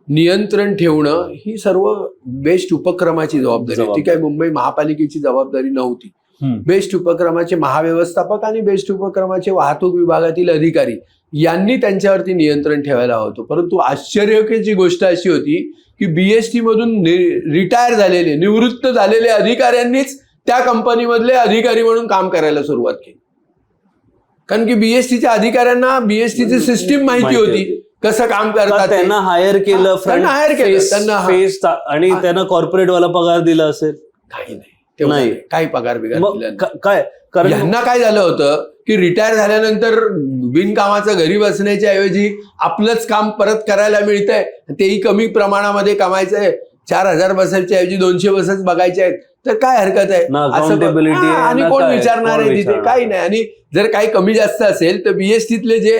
नियंत्रण ठेवणं ही सर्व बेस्ट उपक्रमाची जबाबदारी आहे. ती काय मुंबई महापालिकेची जबाबदारी नव्हती. बेस्ट उपक्रमाचे महाव्यवस्थापक आणि बेस्ट उपक्रमाचे वाहतूक विभागातील अधिकारी यांनी त्यांच्यावरती नियंत्रण ठेवायला हवं होतं. परंतु आश्चर्याची गोष्ट अशी होती की बीएसटी मधून रिटायर झालेले निवृत्त झालेले अधिकाऱ्यांनीच त्या कंपनीमधले अधिकारी म्हणून काम करायला सुरुवात केली. कारण की बीएसटीच्या अधिकाऱ्यांना बीएसटीची सिस्टीम माहिती होती, कसं काम करतात. त्यांना हायर केलं, त्यांना आणि त्यांना कॉर्पोरेट वाला पगार दिला असेल. काही नाही, काही पगार बिगार दिला काय. कारण यांना काय झालं होतं की रिटायर झाल्यानंतर बिनकामाचं घरी बसण्याच्या ऐवजी आपलंच काम परत करायला मिळतंय, तेही कमी प्रमाणामध्ये कमायचंय. 4,000 बसायच्या ऐवजी 200 बसच बघायचे आहेत, तर काय हरकत आहे अकाउंटेबिलिटी आणि कोण विचारणार आहे तिथे, काही नाही. आणि जर काही कमी जास्त असेल तर बीएसटीतले जे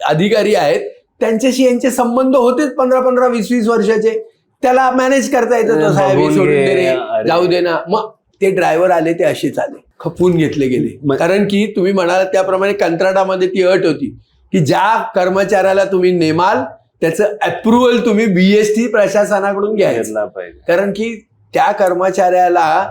अधिकारी आहेत त्यांच्याशी यांचे संबंध होतेच 15-15, 20-20 वर्षाचे. त्याला मॅनेज करता येतं, तो साहेब सोडून दे रे, जाऊ दे ना. मग ते ड्रायव्हर आले ते असेच आले, खपून घेतले गेले. कारण की तुम्ही म्हणाल त्याप्रमाणे कंत्राटामध्ये ती अट होती की ज्या कर्मचाऱ्याला तुम्ही नेमाल त्याचं अप्रुव्हल तुम्ही बीएसटी प्रशासनाकडून घ्यायला पाहिजे. कारण की त्या कर्मचाऱ्याला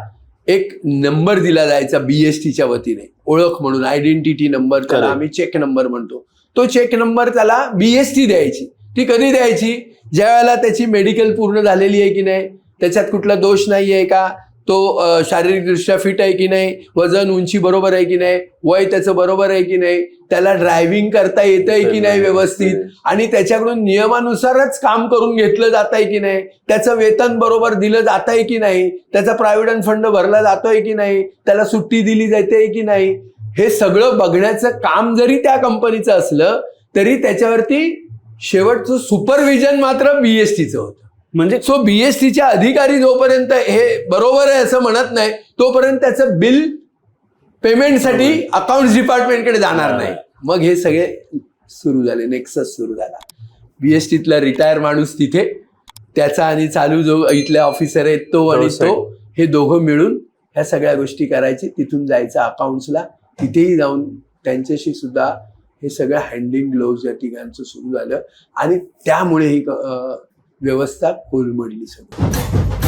एक नंबर दिला जायचा बीएसटीच्या वतीने, ओळख म्हणून, आयडेंटिटी नंबर, त्याला आम्ही चेक नंबर म्हणतो. तो चेक नंबर त्याला बीएसटी द्यायची. ती कधी द्यायची? ज्या वेळेला त्याची मेडिकल पूर्ण झालेली आहे की नाही, त्याच्यात कुठला दोष नाही आहे का, तो शारीरिकदृष्ट्या फिट आहे की नाही, वजन उंची बरोबर आहे की नाही, वय त्याचं बरोबर आहे की नाही, त्याला ड्रायव्हिंग करता येतंय की नाही व्यवस्थित, आणि त्याच्याकडून नियमानुसारच काम करून घेतलं जात आहे की नाही, त्याचं वेतन बरोबर दिलं जात आहे की नाही, त्याचा प्रॉव्हिडंट फंड भरला जातोय की नाही, त्याला सुट्टी दिली जाते की नाही, हे सगळं बघण्याचं काम जरी त्या कंपनीचं असलं तरी त्याच्यावरती शेवटचं सुपरविजन मात्र बीएसटीचं होतं. म्हणजे सो बीएसटीच्या अधिकारी जोपर्यंत हे बरोबर आहे असं म्हणत नाही तोपर्यंत त्याचं बिल पेमेंटसाठी अकाउंट्स डिपार्टमेंटकडे जाणार नाही. मग हे सगळे सुरू झाले, नेक्सस सुरू झाला. बीएसटीतला रिटायर माणूस तिथे, त्याचा आणि चालू जो इथले ऑफिसर आहेत तो आणि तो, हे दोघं मिळून ह्या सगळ्या गोष्टी करायची. तिथून जायचं अकाउंट्सला, तिथेही जाऊन त्यांच्याशी सुद्धा हे सगळं हँडिंग ग्लोव्ज या ठिकाणचं सुरू झालं आणि त्यामुळे ही व्यवस्था कोलमडली सगळी.